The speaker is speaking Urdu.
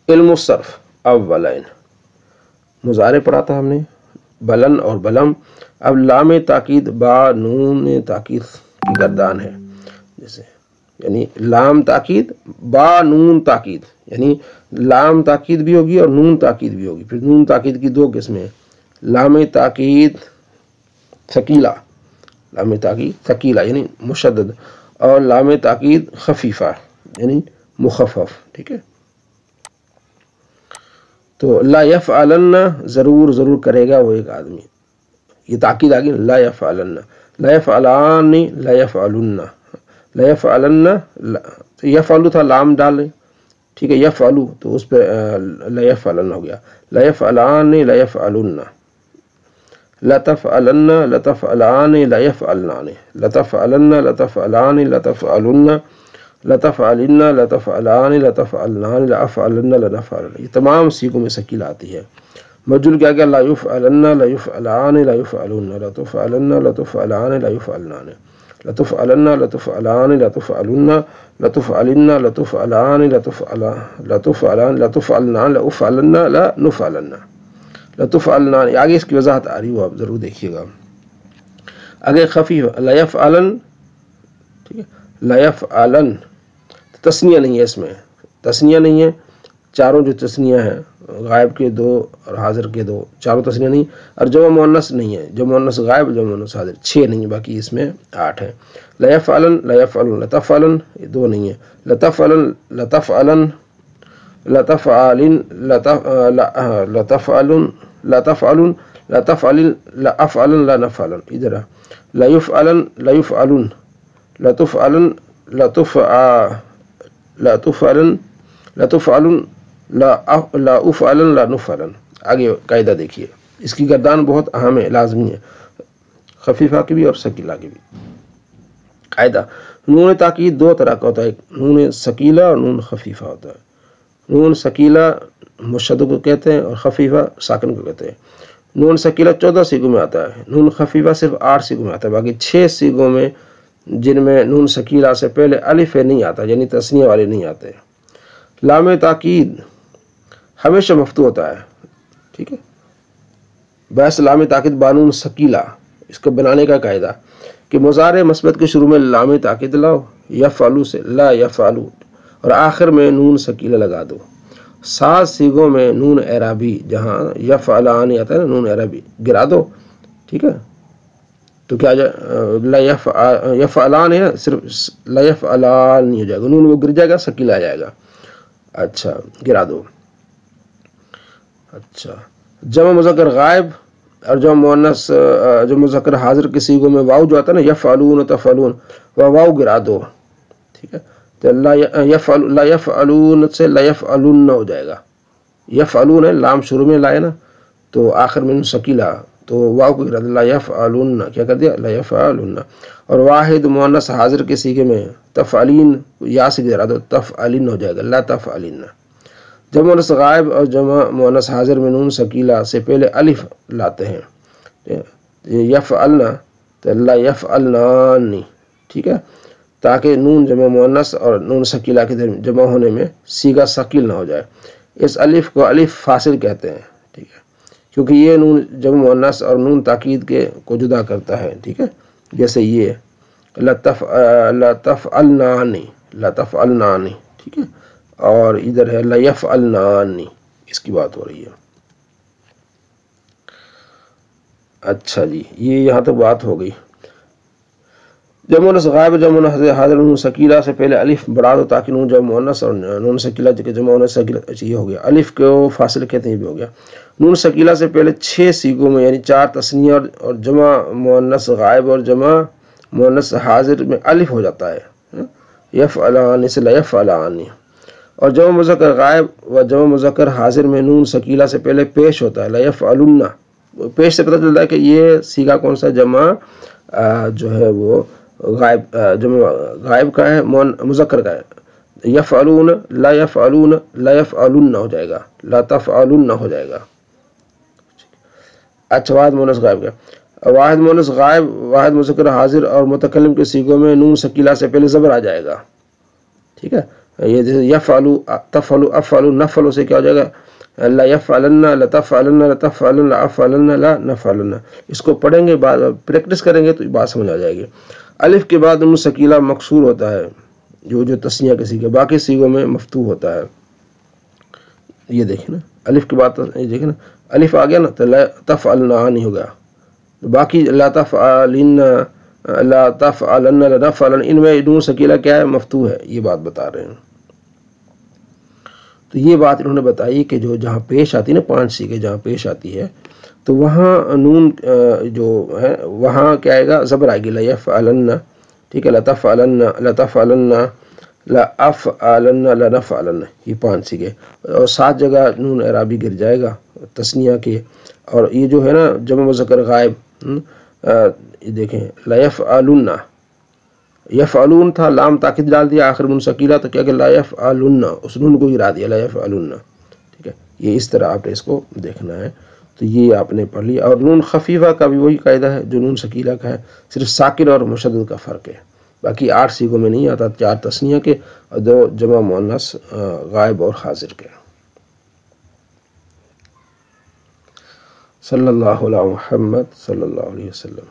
علم الصرف اولین مضارع پڑھا تھا ہم نے بلن اور بلم. اب لام تاکید با نون تاکید کی گردان ہے، جیسے یعنی لام تاکید با نون تاکید، یعنی لام تاکید بھی ہوگی اور نون تاکید بھی ہوگی. پھر نون تاکید کی دو قسمیں، لام تاکید ثقیلہ، لام تاکید ثقیلہ یعنی مشدد، اور لام تاکید خفیفہ یعنی مخفف. ٹھیک ہے، تو لا یفعلن ضرور کرے گا وہ ایک آدمی، یہ تاکید آگے لا یفعلن، لا یفعلان لا یفعلن، لا یفعلن یفعلو تھا لام ڈالیں، ٹھیک ہے، یفعلو تو اس پہ لا یفعلن ہو گیا، لا یفعلان لا یفعلن، لا تفعلن لا تفعلان لا یفعلان، لا تفعلن لا تفعلان لا تفعلن، لا تفعلن لا تفعلان لا تفعلان لا افعلن لا نفعلن. یہ تمام سیغوں میں ثقیل آتی ہے. مجھول کیا گیا لا یفعلن لا یفعلان لا یفعلن، لا تفعلن لا تفعلان لا یفعلان، لا تفعلن لا تفعلان لا تفعلن، لا تفعلن لا تفعلان لا تفعلان، لا تفعلن لا تفعلن لا افعلن لا نفعلن، لا تفعلن. آگے اس کی وضاحت آ رہی ہو، آپ ضرور دیکھیے گا. آگے خفیف لا یفعلن، ٹھیک ہے، لا یفعلن تسنیہ نہیں ہے، اس میں تسنیہ نہیں ہے، چاروں جو تسنیہ ہیں غائب کے دو اور حاضر کے دو، چاروں تسنیہ نہیں، اور جمع مؤنث نہیں ہے، جمع مؤنث غائب جمع مؤنث حاضر 6 نہیں ہے، باقی اس میں 8 ہیں. لا یفعلن لا یفعلن لا تفعلن یہ 2 نہیں ہے، لا تفعلن لا تفعلن لا تفعلن لا تفعلن لا تفعلن لا تفعلن لا افعلن لا نفعلن. ادھر لا یفعلن لا یفعلن لا تفعلن لا تفعلن لا تفعلن لا تفعلن لا افعلن لا نفعلن. آگے قاعدہ دیکھیے، اس کی گردان بہت اہم ہے، لازمی ہے، خفیفہ کی بھی اور ثقیلہ کی بھی. قاعدہ نون تاکید 2 طرح کا ہوتا ہے، نون ثقیلہ اور نون خفیفہ ہوتا ہے. نون ثقیلہ مشدد کو کہتے ہیں اور خفیفہ ساکن کو کہتے ہیں. نون ثقیلہ 14 سیغوں میں آتا ہے، نون خفیفہ صرف 8 سیغوں میں آتا ہے، باقی 6 سیغوں میں جن میں نون ثقیلہ سے پہلے الف نہیں آتا، یعنی تثنیہ والے نہیں آتے. لام تاکید ہمیشہ مفتوح ہوتا ہے، ٹھیک ہے، بحث لام تاکید بانون ثقیلہ. اس کو بنانے کا قاعدہ کہ مضارع مثبت کے شروع میں لام تاکید لاؤ، یفعلو سے لا یفعلو، اور آخر میں نون ثقیلہ لگا دو. 7 سیغوں میں نون اعرابی جہاں یفعلان آتا ہے نا، نون اعرابی گرا دو، ٹھیک ہے، تو کیا لا یفعلان ہے، صرف لا یفعلان نہیں ہو جائے گا، نون وہ گر جائے گا، ثقیلہ آ جائے گا. اچھا گرا دو. اچھا جمع مذکر غائب اور جمع مؤنث جو مذکر حاضر کے صیغوں میں واو جو آتا ہے نا، یفعلون تفعلون، وہ واو گرا دو، ٹھیک ہے، تو لا یفعلون سے لا یفعلون ہو جائے گا. یفعلون ہے لام شروع میں لائے نا، تو آخر میں ثقیلہ، تو واو کو گرا دیا، لا یفعلون، کیا کر دیا، لا یفعلون. اور واحد مؤنث حاضر کے صیغے میں تفعلین یا سے گرا دو، تفعلین ہو جائے گا، لا تفعلین. جمع مؤنث غائب اور جمع مؤنث حاضر میں نون ثقیلہ سے پہلے الف لاتے ہیں، یفعلنا تو لا یفعلنان، ٹھیک ہے، تاکہ نون جمع مؤنث اور نون ثقیلہ کے جمع ہونے میں صیغہ ثقیل نہ ہو جائے. اس الف کو الف فاصل کہتے ہیں، ٹھیک ہے، کیونکہ یہ نون جمع مؤنث اور نون تاکید کے کو جدا کرتا ہے، ٹھیک ہے. جیسے یہ لا تفعلنان، لا تفعلنان، ٹھیک ہے، اور ادھر ہے لا یفعلنان، اس کی بات ہو رہی ہے. اچھا جی، یہ یہاں تک بات ہو گئی. جمع مؤنث غائب جمع مؤنث حاضر نون ثقیلہ سے پہلے الف بڑھا دو تاکہ نون جمع مؤنث اور نون ثقیلہ کے جمع مؤنث ثقیلہ. اچھا یہ ہو گیا، الف کو فاصل کہتے ہیں، یہ بھی ہو گیا. نون ثقیلہ سے پہلے 6 سیغوں میں یعنی 4 تثنیہ اور جمع مؤنث غائب اور جمع مؤنث حاضر میں الف ہو جاتا ہے، یفعلان سے لا یفعلان. اور جمع مذکر غائب و جمع مذکر حاضر میں نون ثقیلہ سے پہلے پیش ہوتا ہے، لا یفعلن. پیش سے پتہ چلتا ہے کہ یہ صیغہ کون سا جمع جو ہے وہ غائب، جمع غائب کا ہے، مذکر کا ہے. یفعلون لا یفعلون لا یفعلن ہو جائے گا، لا تفعلن ہو جائے گا. اچھا واحد مؤنث غائب کا، واحد مؤنث غائب واحد مذکر حاضر اور متکلم کے صیغوں میں نون ثقیلہ سے پہلے زبر آ جائے گا، ٹھیک ہے، یہ جیسے یفعلو تفعلو افعلو نفعلو سے کیا ہو جائے گا لا یفعلن لتفعلن لتفعلن لافعلن لا نفعلن. اس کو پڑھیں گے پریکٹس کریں گے تو بات سمجھ آ جائے گی. الف کے بعد نون ثقیلہ مکسور ہوتا ہے جو تثنیہ کے سیغے، باقی سیغوں میں مفتوح ہوتا ہے. یہ دیکھیں نا الف کے بعد دیکھیں نا الف آ گیا نا تو لا تفعلن نہیں ہوگا، باقی لا تفعلن لا تفعلن لنفعلن ان میں نون ثقیلہ کیا ہے مفتوح ہے. یہ بات بتا رہے ہیں. تو یہ بات انہوں نے بتائی کہ جو جہاں پیش آتی ہے نا 5 سیغے جہاں پیش آتی ہے تو وہاں نون جو ہے وہاں کیا آئے گا زبر آئے گی لا یفعلن، ٹھیک ہے، لتفعلن لتفعلن لافعلن لنفعلن، یہ 5 سیغے اور 7 جگہ نون اعرابی گر جائے گا تثنیہ کے. اور یہ جو ہے نا جمع مذکر غائب یہ دیکھیں لا یفعلن، یفعلون تھا لام تاکید ڈال دیا آخر نون ثقیلہ تو کیا کہ لا یفعلن اس نون کو گرا دیا لا یفعلن. ٹھیک ہے، یہ اس طرح آپ نے اس کو دیکھنا ہے. تو یہ آپ نے پڑھ لیا. اور نون خفیفہ کا بھی وہی قاعدہ ہے جو نون ثقیلہ کا ہے، صرف ساکن اور مشدد کا فرق ہے. باقی 8 سیغوں میں نہیں آتا، 4 تثنیہ کے اور 2 جمع مؤنث غائب اور حاضر کے. صلی اللہ علیہ محمد صلی اللہ علیہ وسلم.